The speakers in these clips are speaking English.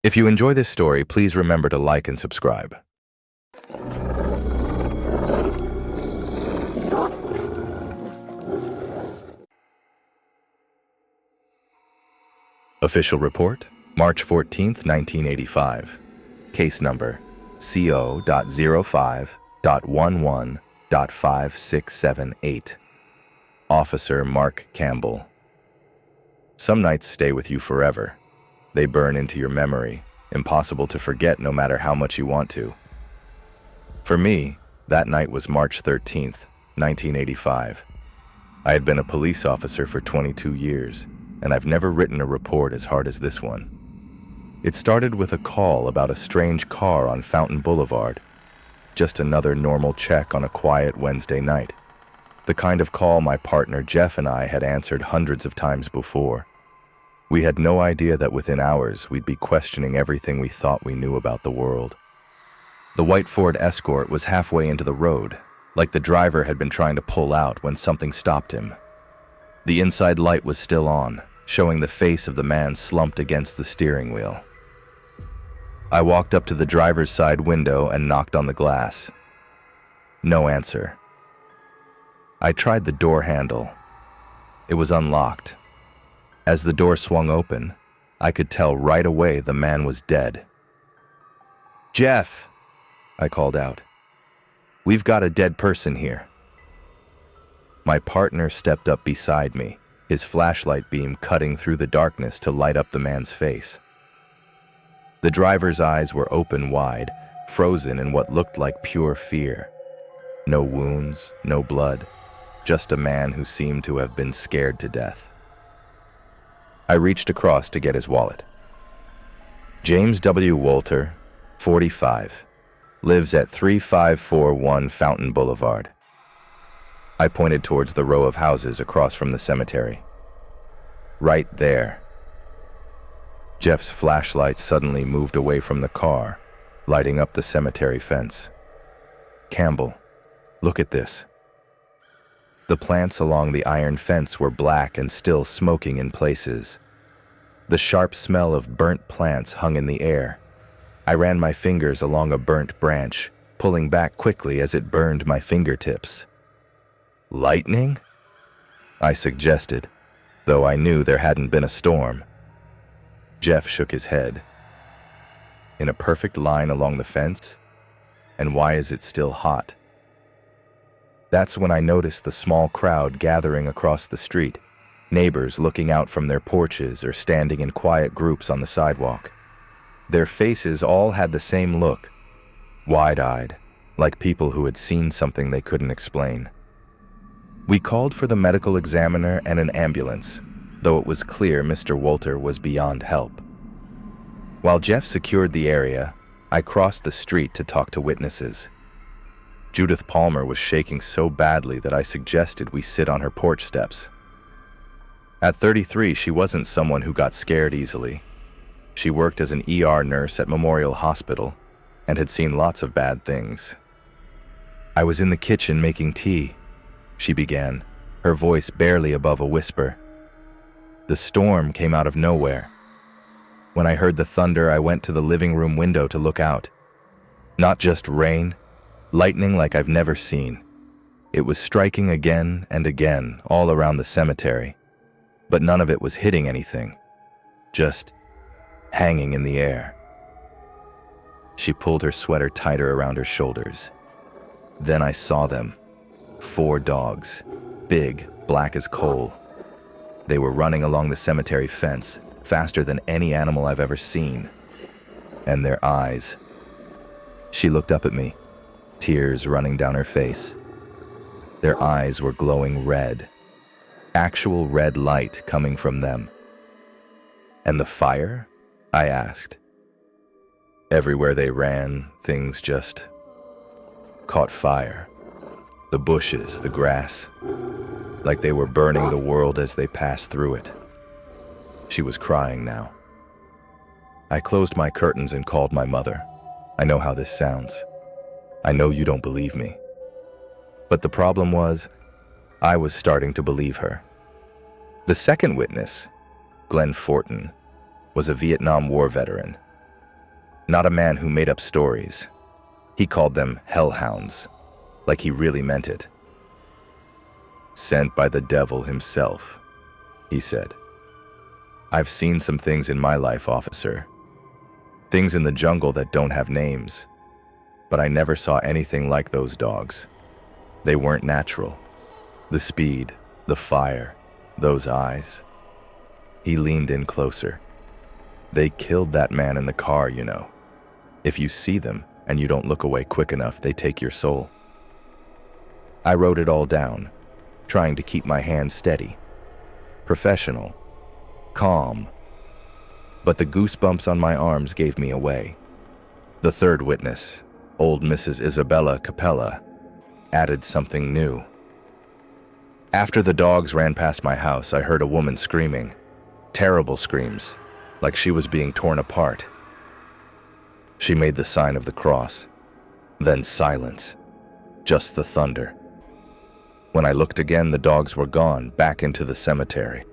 If you enjoy this story, please remember to like and subscribe. Official report, March 14th, 1985. Case number CO.05.11.5678. Officer Mark Campbell. Some nights stay with you forever. They burn into your memory, impossible to forget no matter how much you want to. For me, that night was March 13th, 1985. I had been a police officer for 22 years, and I've never written a report as hard as this one. It started with a call about a strange car on Fountain Boulevard. Just another normal check on a quiet Wednesday night. The kind of call my partner Jeff and I had answered hundreds of times before. We had no idea that within hours we'd be questioning everything we thought we knew about the world. The white Ford Escort was halfway into the road, like the driver had been trying to pull out when something stopped him. The inside light was still on, showing the face of the man slumped against the steering wheel. I walked up to the driver's side window and knocked on the glass. No answer. I tried the door handle. It was unlocked. As the door swung open, I could tell right away the man was dead. "Jeff," I called out. "We've got a dead person here." My partner stepped up beside me, his flashlight beam cutting through the darkness to light up the man's face. The driver's eyes were open wide, frozen in what looked like pure fear. No wounds, no blood, just a man who seemed to have been scared to death. I reached across to get his wallet. James W. Wolter, 45, lives at 3541 Fountain Boulevard. I pointed towards the row of houses across from the cemetery. Right there. Jeff's flashlight suddenly moved away from the car, lighting up the cemetery fence. "Campbell, look at this." The plants along the iron fence were black and still smoking in places. The sharp smell of burnt plants hung in the air. I ran my fingers along a burnt branch, pulling back quickly as it burned my fingertips. "Lightning?" I suggested, though I knew there hadn't been a storm. Jeff shook his head. "In a perfect line along the fence? And why is it still hot?" That's when I noticed the small crowd gathering across the street, neighbors looking out from their porches or standing in quiet groups on the sidewalk. Their faces all had the same look, wide-eyed, like people who had seen something they couldn't explain. We called for the medical examiner and an ambulance, though it was clear Mr. Wolter was beyond help. While Jeff secured the area, I crossed the street to talk to witnesses. Judith Palmer was shaking so badly that I suggested we sit on her porch steps. At 33, she wasn't someone who got scared easily. She worked as an ER nurse at Memorial Hospital and had seen lots of bad things. "I was in the kitchen making tea," she began, her voice barely above a whisper. "The storm came out of nowhere. When I heard the thunder, I went to the living room window to look out. Not just rain, lightning like I've never seen. It was striking again and again all around the cemetery, but none of it was hitting anything, just hanging in the air." She pulled her sweater tighter around her shoulders. "Then I saw them. 4 dogs, big, black as coal. They were running along the cemetery fence, faster than any animal I've ever seen. And their eyes." She looked up at me, tears running down her face. Their eyes were glowing red, actual red light coming from them. "And the fire?" I asked. "Everywhere they ran, things just caught fire. The bushes, the grass, like they were burning the world as they passed through it." She was crying now. I closed my curtains and called my mother. I know how this sounds. I know you don't believe me. But the problem was, I was starting to believe her. The second witness, Glenn Fortin, was a Vietnam War veteran. Not a man who made up stories. He called them hellhounds, like he really meant it. Sent by the devil himself, he said. I've seen some things in my life, officer. Things in the jungle that don't have names. But I never saw anything like those dogs. They weren't natural. The speed, the fire, those eyes. He leaned in closer. They killed that man in the car, you know. If you see them and you don't look away quick enough, they take your soul. I wrote it all down, trying to keep my hand steady. Professional. Calm. But the goosebumps on my arms gave me away. The third witness, old Mrs. Isabella Capella, added something new. After the dogs ran past my house, I heard a woman screaming. Terrible screams, like she was being torn apart. She made the sign of the cross. Then silence. Just the thunder. When I looked again, the dogs were gone, back into the cemetery.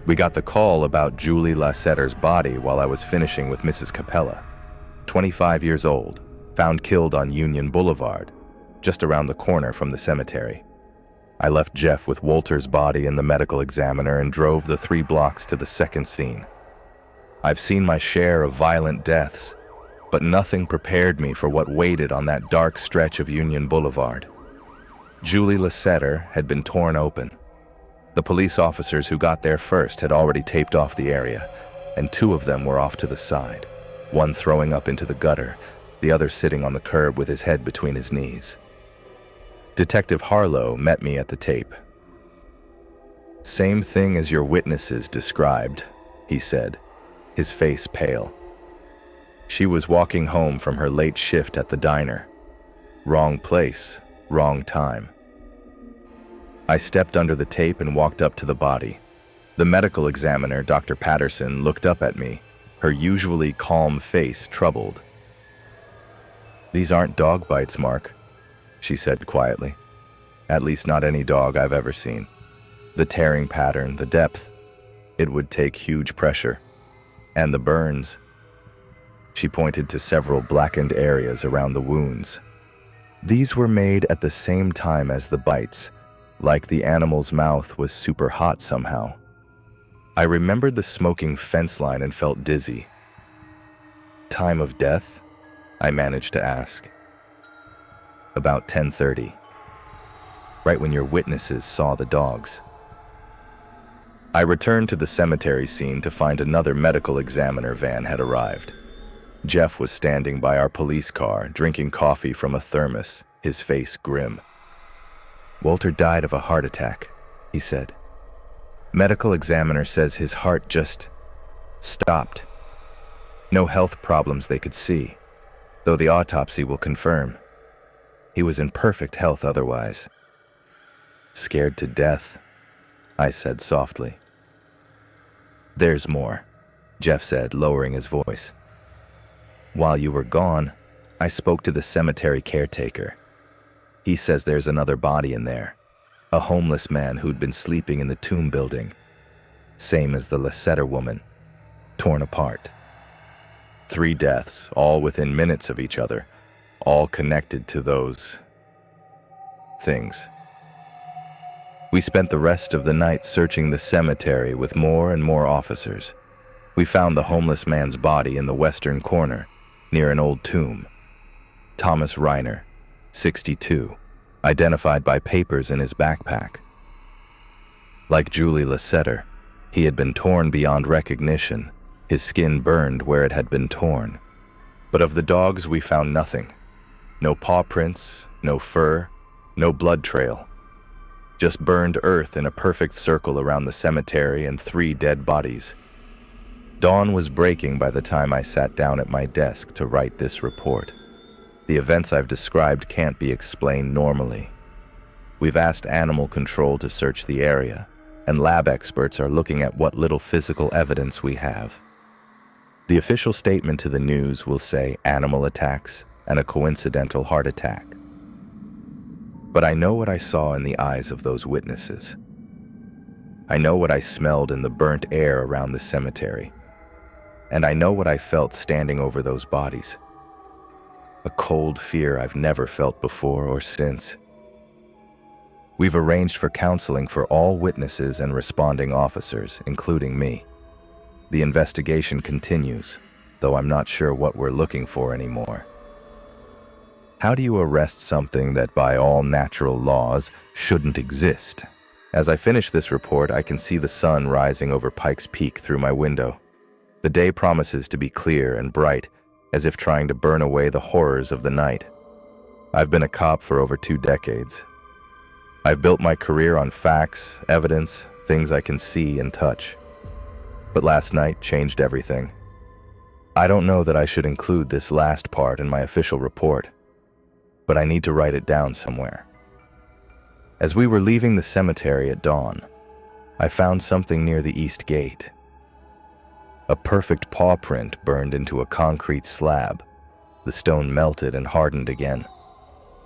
We got the call about Julie Lassetter's body while I was finishing with Mrs. Capella, 25 years old, found killed on Union Boulevard, just around the corner from the cemetery. I left Jeff with Walter's body and the medical examiner and drove the 3 blocks to the second scene. I've seen my share of violent deaths, but nothing prepared me for what waited on that dark stretch of Union Boulevard. Julie Lassetter had been torn open. The police officers who got there first had already taped off the area, and 2 of them were off to the side, one throwing up into the gutter, the other sitting on the curb with his head between his knees. Detective Harlow met me at the tape. "Same thing as your witnesses described," he said, his face pale. "She was walking home from her late shift at the diner. Wrong place, wrong time." I stepped under the tape and walked up to the body. The medical examiner, Dr. Patterson, looked up at me, her usually calm face troubled. "These aren't dog bites, Mark," she said quietly. "At least not any dog I've ever seen. The tearing pattern, the depth, it would take huge pressure. And the burns." She pointed to several blackened areas around the wounds. These were made at the same time as the bites, like the animal's mouth was super hot somehow. I remembered the smoking fence line and felt dizzy. "Time of death?" I managed to ask. "About 10:30. Right when your witnesses saw the dogs." I returned to the cemetery scene to find another medical examiner van had arrived. Jeff was standing by our police car, drinking coffee from a thermos, his face grim. "Walter died of a heart attack," he said. "Medical examiner says his heart just stopped. No health problems they could see, though the autopsy will confirm. He was in perfect health otherwise." "Scared to death," I said softly. "There's more," Jeff said, lowering his voice. "While you were gone, I spoke to the cemetery caretaker. He says there's another body in there, a homeless man who'd been sleeping in the tomb building, same as the Lassetter woman, torn apart. 3 deaths, all within minutes of each other, all connected to those things." We spent the rest of the night searching the cemetery with more and more officers. We found the homeless man's body in the western corner, near an old tomb. Thomas Reiner, 62, identified by papers in his backpack. Like Julie Lassetter, he had been torn beyond recognition, his skin burned where it had been torn. But of the dogs we found nothing. No paw prints, no fur, no blood trail. Just burned earth in a perfect circle around the cemetery and 3 dead bodies. Dawn was breaking by the time I sat down at my desk to write this report. The events I've described can't be explained normally. We've asked animal control to search the area, and lab experts are looking at what little physical evidence we have. The official statement to the news will say animal attacks and a coincidental heart attack. But I know what I saw in the eyes of those witnesses. I know what I smelled in the burnt air around the cemetery. and I know what I felt standing over those bodies. A cold fear I've never felt before or since. We've arranged for counseling for all witnesses and responding officers, including me. The investigation continues, though I'm not sure what we're looking for anymore. How do you arrest something that by all natural laws shouldn't exist? As I finish this report, I can see the sun rising over Pikes Peak through my window. The day promises to be clear and bright, as if trying to burn away the horrors of the night. I've been a cop for over 2 decades. I've built my career on facts, evidence, things I can see and touch. But last night changed everything. I don't know that I should include this last part in my official report, but I need to write it down somewhere. As we were leaving the cemetery at dawn, I found something near the east gate. A perfect paw print burned into a concrete slab. The stone melted and hardened again.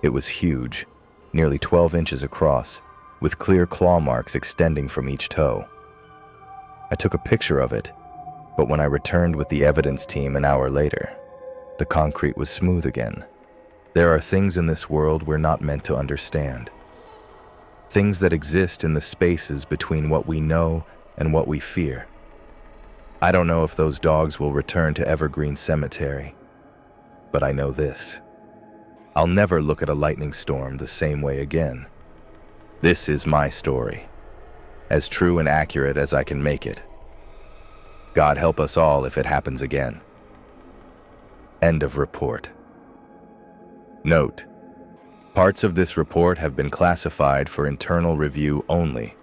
It was huge, nearly 12 inches across, with clear claw marks extending from each toe. I took a picture of it, but when I returned with the evidence team an hour later, the concrete was smooth again. There are things in this world we're not meant to understand. Things that exist in the spaces between what we know and what we fear. I don't know if those dogs will return to Evergreen Cemetery, but I know this. I'll never look at a lightning storm the same way again. This is my story, as true and accurate as I can make it. God help us all if it happens again. End of report. Note: parts of this report have been classified for internal review only.